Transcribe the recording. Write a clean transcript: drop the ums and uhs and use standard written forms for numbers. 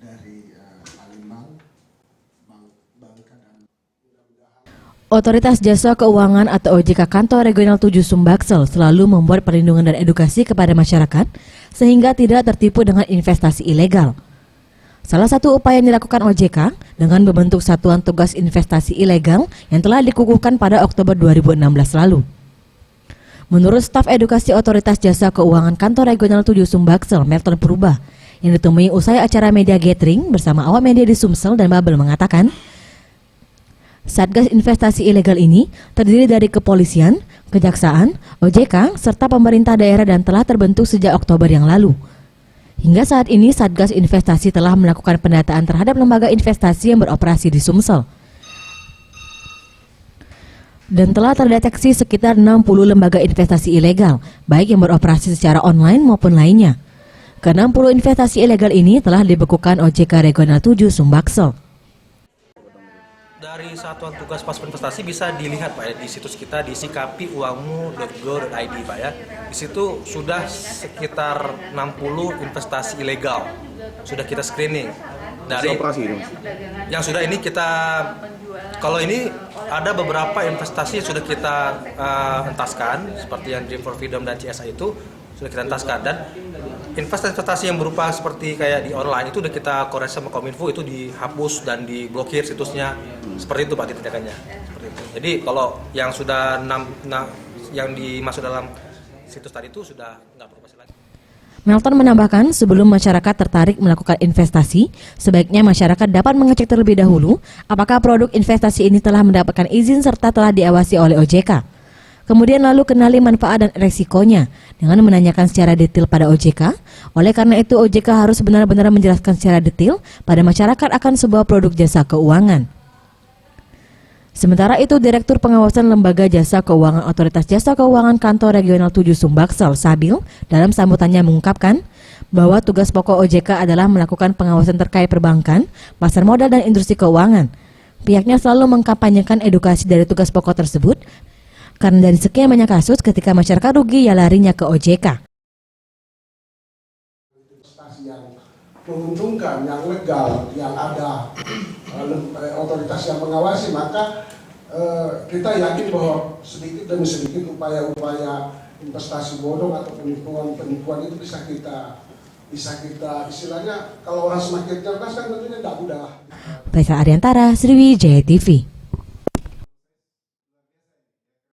dari Palembang, Bangka dan Otoritas Jasa Keuangan atau OJK Kantor Regional 7 Sumbaksel selalu membuat perlindungan dan edukasi kepada masyarakat sehingga tidak tertipu dengan investasi ilegal. Salah satu upaya yang dilakukan OJK dengan membentuk Satuan Tugas Investasi Ilegal yang telah dikukuhkan pada Oktober 2016 lalu. Menurut staf edukasi Otoritas Jasa Keuangan Kantor Regional 7 Sumbaksel, Melton Purba, yang ditemui usai acara media gathering bersama awak media di Sumsel dan Babel mengatakan, Satgas Investasi Ilegal ini terdiri dari kepolisian, kejaksaan, OJK, serta pemerintah daerah dan telah terbentuk sejak Oktober yang lalu. Hingga saat ini Satgas Investasi telah melakukan pendataan terhadap lembaga investasi yang beroperasi di Sumsel. Dan telah terdeteksi sekitar 60 lembaga investasi ilegal, baik yang beroperasi secara online maupun lainnya. Ke-60 investasi ilegal ini telah dibekukan OJK Regional 7 Sumbaksel. Dari Satuan Tugas Pas Investasi bisa dilihat Pak ya, di situs kita di sikapiuangmu.go.id Pak ya. Di situ sudah sekitar 60 investasi ilegal sudah kita screening. Dari operasi ini. Yang sudah ini kita, kalau ini ada beberapa investasi yang sudah kita entaskan seperti yang Dream for Freedom dan CSA itu sudah kita entaskan, dan investasi yang berupa seperti kayak di online itu udah kita koreksi sama Kominfo, itu dihapus dan diblokir situsnya. Seperti itu Pak tindakannya. Seperti itu. Jadi kalau yang sudah yang dimasuk dalam situs tadi itu sudah nggak beroperasi lagi. Melton menambahkan, sebelum masyarakat tertarik melakukan investasi, sebaiknya masyarakat dapat mengecek terlebih dahulu apakah produk investasi ini telah mendapatkan izin serta telah diawasi oleh OJK. Kemudian lalu kenali manfaat dan resikonya dengan menanyakan secara detail pada OJK. Oleh karena itu OJK harus benar-benar menjelaskan secara detail pada masyarakat akan sebuah produk jasa keuangan. Sementara itu, Direktur Pengawasan Lembaga Jasa Keuangan Otoritas Jasa Keuangan Kantor Regional 7 Sumbaksel, Sabil, dalam sambutannya mengungkapkan bahwa tugas pokok OJK adalah melakukan pengawasan terkait perbankan, pasar modal dan industri keuangan. Pihaknya selalu mengkampanyekan edukasi dari tugas pokok tersebut, karena dari sekian banyak kasus ketika masyarakat rugi ya larinya ke OJK. investasi yang menguntungkan, yang legal, yang ada otoritas yang mengawasi, maka kita yakin bahwa sedikit demi sedikit upaya-upaya investasi bodong atau penipuan itu bisa kita istilahnya, kalau orang semakin cerdas kan tentunya tidak mudah. Faisal Ariantara, Sriwijaya TV.